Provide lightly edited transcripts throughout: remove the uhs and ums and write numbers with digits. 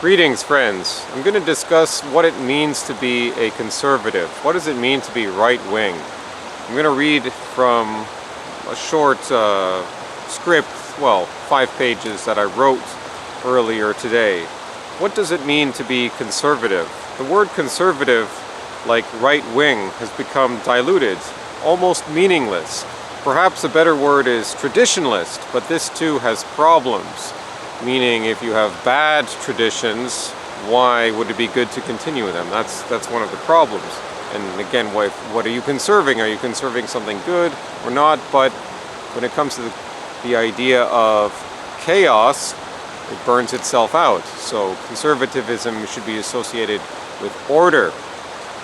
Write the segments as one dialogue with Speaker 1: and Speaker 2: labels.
Speaker 1: Greetings, friends. I'm going to discuss what it means to be a conservative. What does it mean to be right-wing? I'm going to read from a short script, 5 pages that I wrote earlier today. What does it mean to be conservative? The word conservative, like right-wing, has become diluted, almost meaningless. Perhaps a better word is traditionalist, but this too has problems. Meaning, if you have bad traditions, why would it be good to continue with them? That's one of the problems. And again, what are you conserving? Are you conserving something good or not? But when it comes to the idea of chaos, it burns itself out. So conservatism should be associated with order.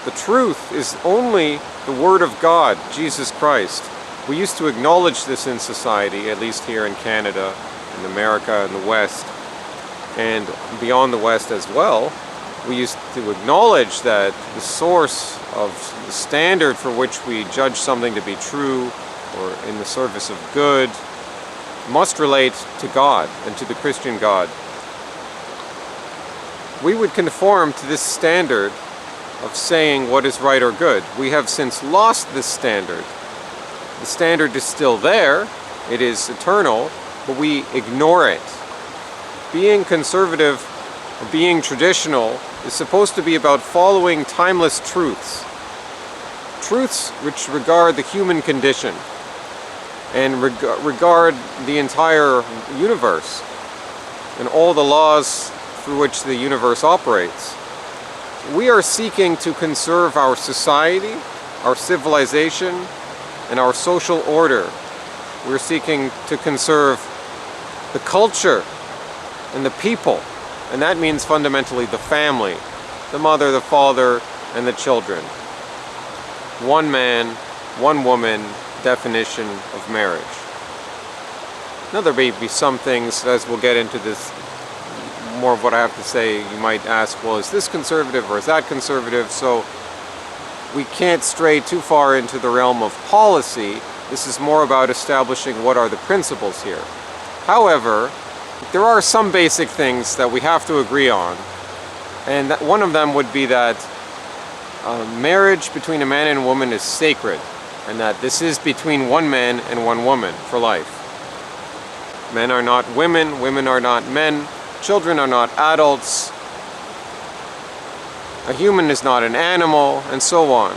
Speaker 1: The truth is only the Word of God, Jesus Christ. We used to acknowledge this in society, at least here in Canada, in America, in the West, and beyond the West as well. We used to acknowledge that the source of the standard for which we judge something to be true or in the service of good must relate to God and to the Christian God. We would conform to this standard of saying what is right or good. We have since lost this standard. The standard is still there, it is eternal, but we ignore it. Being conservative or being traditional is supposed to be about following timeless truths. Truths which regard the human condition and regard the entire universe and all the laws through which the universe operates. We are seeking to conserve our society, our civilization, and our social order. We're seeking to conserve the culture and the people, and that means fundamentally the family, the mother, the father, and the children. One man, one woman definition of marriage. Now there may be some things, as we'll get into this, more of what I have to say, you might ask, well, is this conservative or is that conservative? So we can't stray too far into the realm of policy. This is more about establishing what are the principles here. However, there are some basic things that we have to agree on, and that one of them would be that marriage between a man and a woman is sacred, and that this is between one man and one woman for life. Men are not women, women are not men, children are not adults, a human is not an animal, and so on.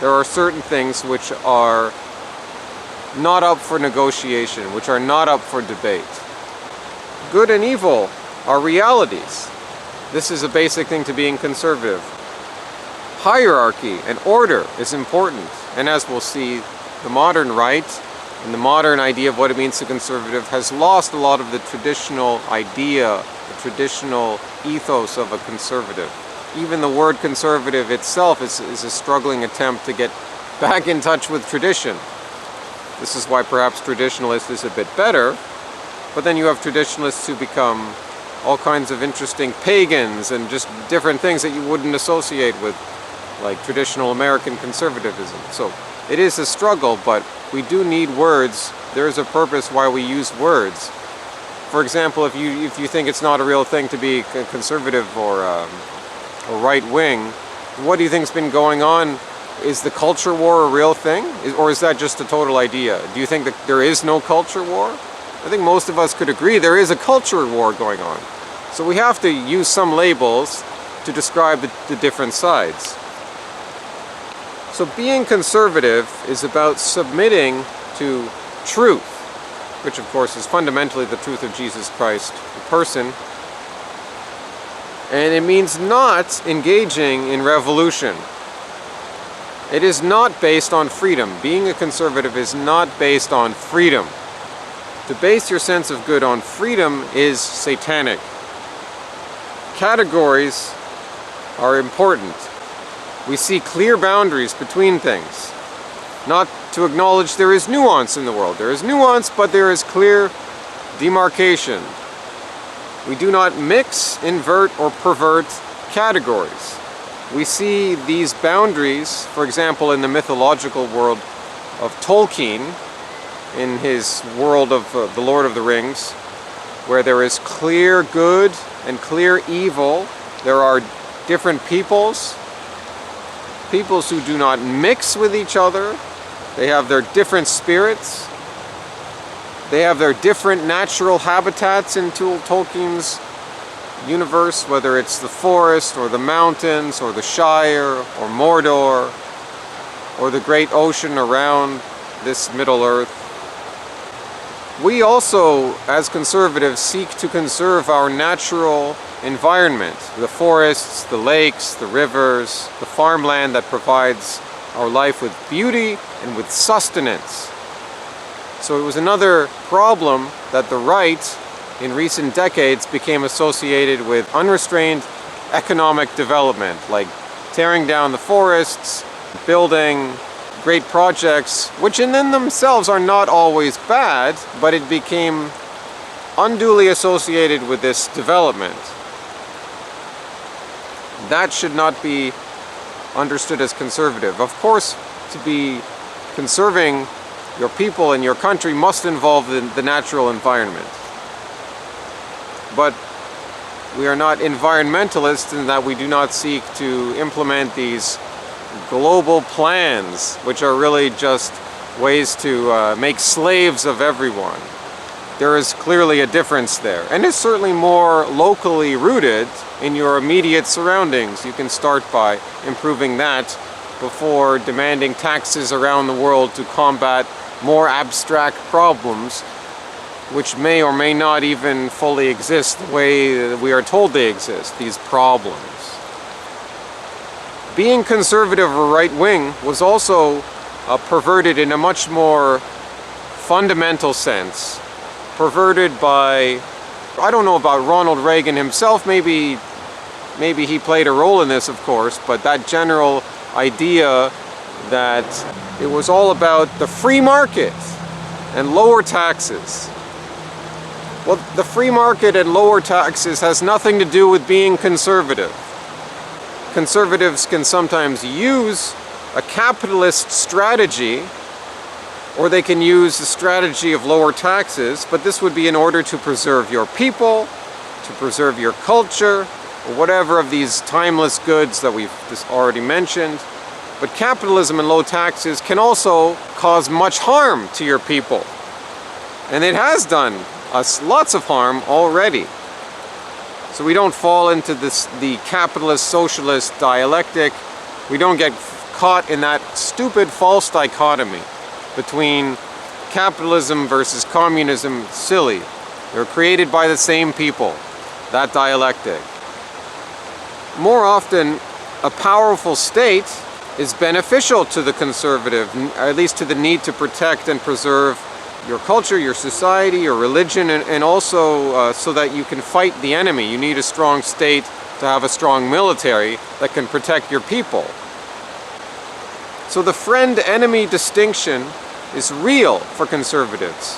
Speaker 1: There are certain things which are not up for negotiation, which are not up for debate. Good and evil are realities. This is a basic thing to being conservative. Hierarchy and order is important, and as we'll see, the modern right and the modern idea of what it means to conservative has lost a lot of the traditional idea, the traditional ethos of a conservative. Even the word conservative itself is a struggling attempt to get back in touch with tradition. This is why perhaps traditionalist is a bit better, but then you have traditionalists who become all kinds of interesting pagans and just different things that you wouldn't associate with, like traditional American conservatism. So it is a struggle, but we do need words. There is a purpose why we use words. For example, if you think it's not a real thing to be conservative or right-wing, what do you think's been going on? Is the culture war a real thing? Or is that just a total idea? Do you think that there is no culture war? I think most of us could agree there is a culture war going on. So we have to use some labels to describe the different sides. So being conservative is about submitting to truth, which of course is fundamentally the truth of Jesus Christ, the person. And it means not engaging in revolution. It is not based on freedom. Being a conservative is not based on freedom. To base your sense of good on freedom is satanic. Categories are important. We see clear boundaries between things. Not to acknowledge there is nuance in the world. There is nuance, but there is clear demarcation. We do not mix, invert, or pervert categories. We see these boundaries, for example, in the mythological world of Tolkien, in his world of The Lord of the Rings, where there is clear good and clear evil. There are different peoples who do not mix with each other. They have their different spirits. They have their different natural habitats in Tolkien's universe, whether it's the forest or the mountains or the Shire or Mordor or the great ocean around this Middle Earth. We also, as conservatives, seek to conserve our natural environment, the forests, the lakes, the rivers, the farmland that provides our life with beauty and with sustenance. So it was another problem that the right in recent decades became associated with unrestrained economic development, like tearing down the forests, building great projects, which in themselves are not always bad, but it became unduly associated with this development. That should not be understood as conservative. Of course, to be conserving your people and your country must involve the natural environment. But we are not environmentalists in that we do not seek to implement these global plans, which are really just ways to make slaves of everyone. There is clearly a difference there, and it's certainly more locally rooted in your immediate surroundings. You can start by improving that before demanding taxes around the world to combat more abstract problems which may or may not even fully exist the way we are told they exist, these problems. Being conservative or right-wing was also perverted in a much more fundamental sense. Perverted by, I don't know about Ronald Reagan himself, maybe he played a role in this, of course, but that general idea that it was all about the free market and lower taxes. Well, the free market and lower taxes has nothing to do with being conservative. Conservatives can sometimes use a capitalist strategy, or they can use the strategy of lower taxes, but this would be in order to preserve your people, to preserve your culture, or whatever of these timeless goods that we've just already mentioned. But capitalism and low taxes can also cause much harm to your people. And it has done us lots of harm already. So we don't fall into the capitalist socialist dialectic. We don't get caught in that stupid false dichotomy between capitalism versus communism. Silly. They're created by the same people. That dialectic. More often, a powerful state is beneficial to the conservative, at least to the need to protect and preserve your culture, your society, your religion, and also so that you can fight the enemy. You need a strong state to have a strong military that can protect your people. So the friend-enemy distinction is real for conservatives.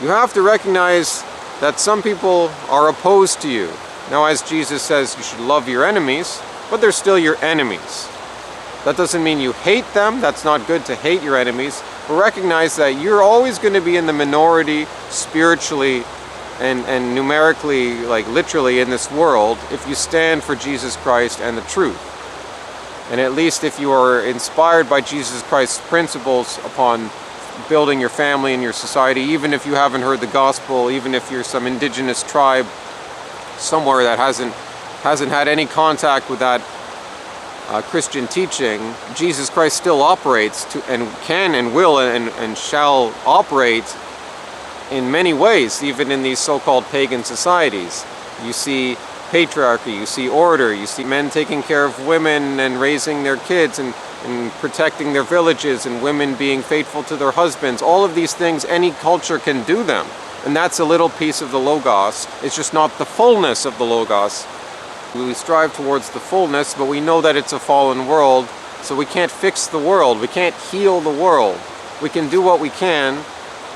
Speaker 1: You have to recognize that some people are opposed to you. Now, as Jesus says, you should love your enemies, but they're still your enemies. That doesn't mean you hate them. That's not good to hate your enemies. But recognize that you're always going to be in the minority spiritually and numerically, like literally in this world, if you stand for Jesus Christ and the truth. And at least if you are inspired by Jesus Christ's principles upon building your family and your society, even if you haven't heard the gospel, even if you're some indigenous tribe somewhere that hasn't had any contact with that Christian teaching, Jesus Christ still operates and can and will and shall operate in many ways, even in these so-called pagan societies. You see patriarchy, you see order, you see men taking care of women and raising their kids and protecting their villages, and women being faithful to their husbands. All of these things, any culture can do them. And that's a little piece of the Logos. It's just not the fullness of the Logos. We strive towards the fullness, but we know that it's a fallen world, so we can't fix the world. We can't heal the world. We can do what we can,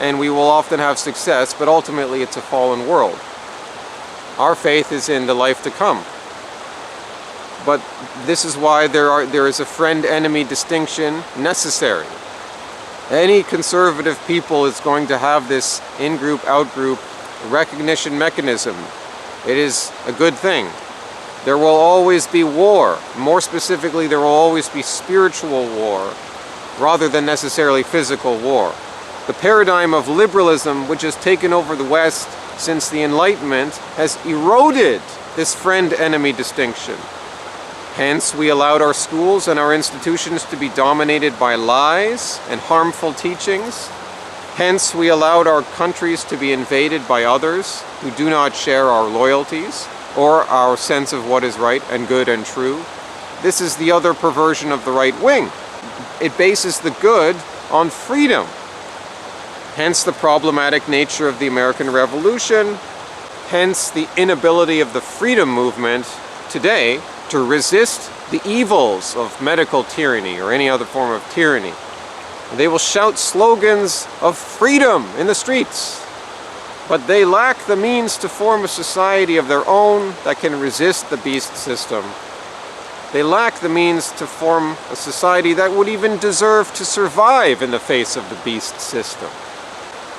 Speaker 1: and we will often have success, but ultimately it's a fallen world. Our faith is in the life to come. But this is why there is a friend-enemy distinction necessary. Any conservative people is going to have this in-group, out-group recognition mechanism. It is a good thing. There will always be war. More specifically, there will always be spiritual war rather than necessarily physical war. The paradigm of liberalism, which has taken over the West since the Enlightenment, has eroded this friend-enemy distinction. Hence, we allowed our schools and our institutions to be dominated by lies and harmful teachings. Hence, we allowed our countries to be invaded by others who do not share our loyalties or our sense of what is right and good and true. This is the other perversion of the right wing. It bases the good on freedom. Hence the problematic nature of the American Revolution. Hence the inability of the freedom movement today to resist the evils of medical tyranny or any other form of tyranny. They will shout slogans of freedom in the streets, but they lack the means to form a society of their own that can resist the beast system. They lack the means to form a society that would even deserve to survive in the face of the beast system.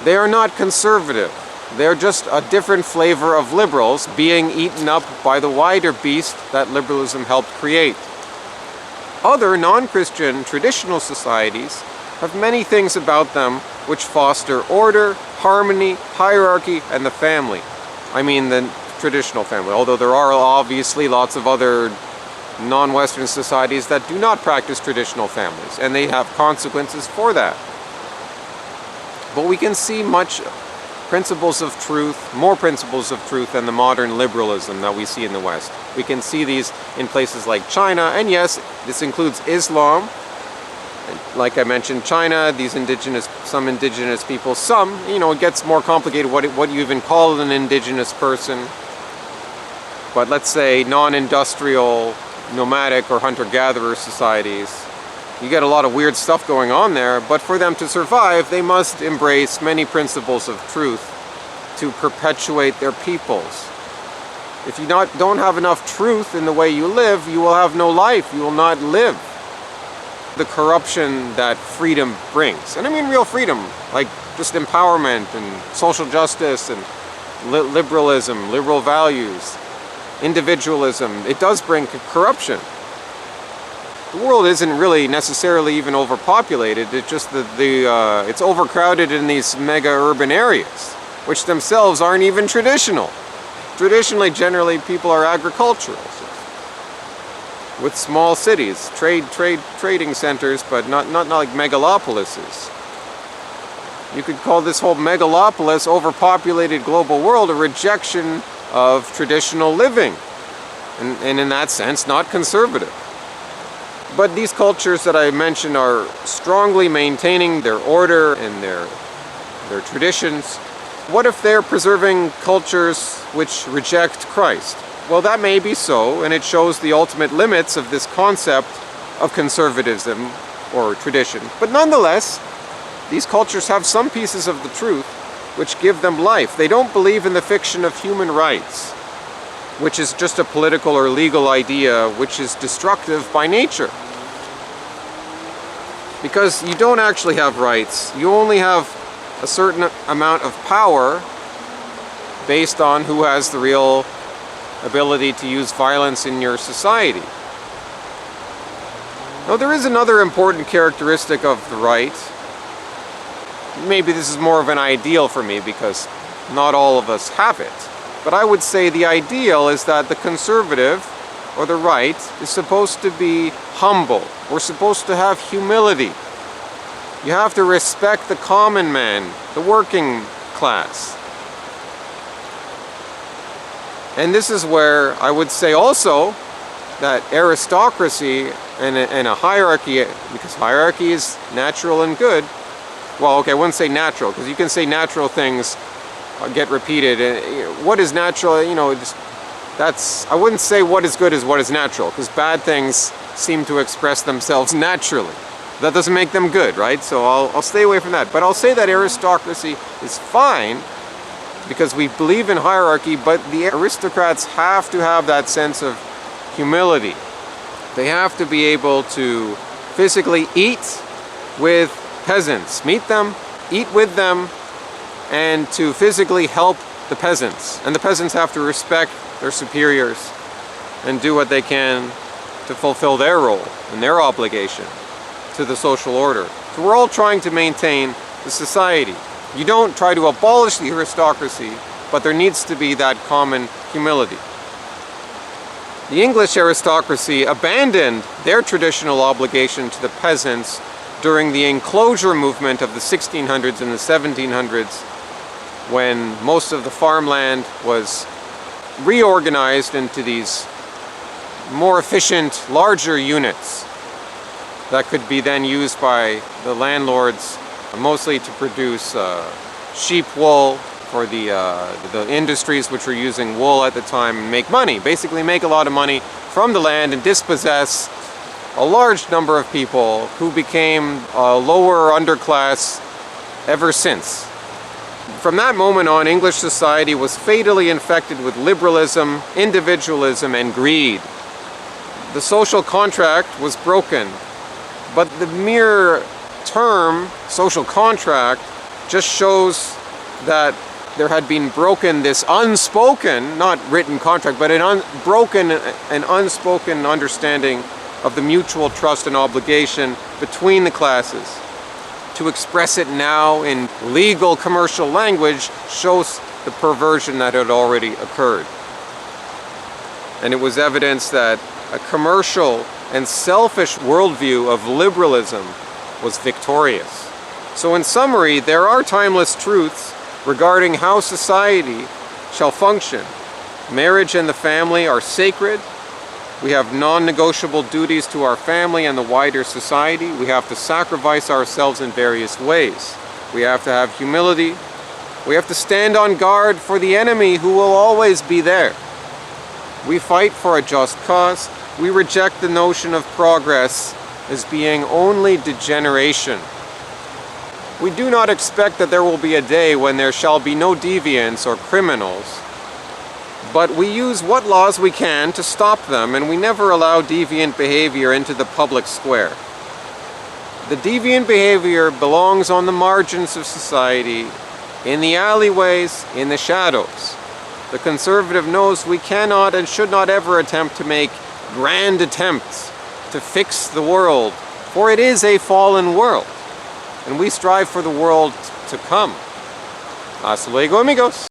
Speaker 1: They are not conservative. They're just a different flavor of liberals being eaten up by the wider beast that liberalism helped create. Other non-Christian traditional societies have many things about them which foster order, harmony, hierarchy, and the family. I mean the traditional family, although there are obviously lots of other non-Western societies that do not practice traditional families, and they have consequences for that. But we can see much principles of truth, more principles of truth than the modern liberalism that we see in the West. We can see these in places like China, and yes, this includes Islam. Like I mentioned, China, some indigenous people, it gets more complicated what you even call an indigenous person. But let's say non-industrial, nomadic or hunter-gatherer societies. You get a lot of weird stuff going on there, but for them to survive, they must embrace many principles of truth to perpetuate their peoples. If you don't have enough truth in the way you live, you will have no life, you will not live. The corruption that freedom brings, and I mean real freedom, like just empowerment and social justice and liberalism, liberal values, individualism, it does bring corruption. The world isn't really necessarily even overpopulated, it's just that it's overcrowded in these mega urban areas, which themselves aren't even traditional. Traditionally, generally, people are agricultural, with small cities, trading centers, but not like megalopolises. You could call this whole megalopolis, overpopulated global world, a rejection of traditional living, and in that sense, not conservative. But these cultures that I mentioned are strongly maintaining their order and their traditions. What if they're preserving cultures which reject Christ? Well, that may be so, and it shows the ultimate limits of this concept of conservatism or tradition. But nonetheless, these cultures have some pieces of the truth which give them life. They don't believe in the fiction of human rights, which is just a political or legal idea which is destructive by nature. Because you don't actually have rights. You only have a certain amount of power based on who has the real ability to use violence in your society. Now, there is another important characteristic of the right. Maybe this is more of an ideal for me because not all of us have it. But I would say the ideal is that the conservative or the right is supposed to be humble. We're supposed to have humility. You have to respect the common man, the working class. And this is where I would say also that aristocracy and a hierarchy, because hierarchy is natural and good. Well, okay, I wouldn't say natural, because you can say natural things get repeated. What is natural, I wouldn't say what is good is what is natural, because bad things seem to express themselves naturally. That doesn't make them good, right? So I'll stay away from that. But I'll say that aristocracy is fine, because we believe in hierarchy, but the aristocrats have to have that sense of humility. They have to be able to physically eat with peasants, meet them, eat with them, and to physically help the peasants. And the peasants have to respect their superiors and do what they can to fulfill their role and their obligation to the social order. So we're all trying to maintain the society. You don't try to abolish the aristocracy, but there needs to be that common humility. The English aristocracy abandoned their traditional obligation to the peasants during the enclosure movement of the 1600s and the 1700s, when most of the farmland was reorganized into these more efficient, larger units that could be then used by the landlords mostly to produce sheep wool for the industries which were using wool at the time, and make money, basically make a lot of money from the land and dispossess a large number of people who became a lower underclass ever since. From that moment on, English society was fatally infected with liberalism, individualism, and greed. The social contract was broken, but the mere term social contract just shows that there had been broken this unspoken, not written contract, but an unspoken understanding of the mutual trust and obligation between the classes. To express it now in legal commercial language shows the perversion that had already occurred. And it was evidence that a commercial and selfish worldview of liberalism was victorious. So in summary, there are timeless truths regarding how society shall function. Marriage and the family are sacred. We have non-negotiable duties to our family and the wider society. We have to sacrifice ourselves in various ways. We have to have humility. We have to stand on guard for the enemy who will always be there. We fight for a just cause. We reject the notion of progress as being only degeneration. We do not expect that there will be a day when there shall be no deviants or criminals, but we use what laws we can to stop them, and we never allow deviant behavior into the public square. The deviant behavior belongs on the margins of society, in the alleyways, in the shadows. The conservative knows we cannot and should not ever attempt to make grand attempts to fix the world, for it is a fallen world, and we strive for the world to come. Hasta luego, amigos.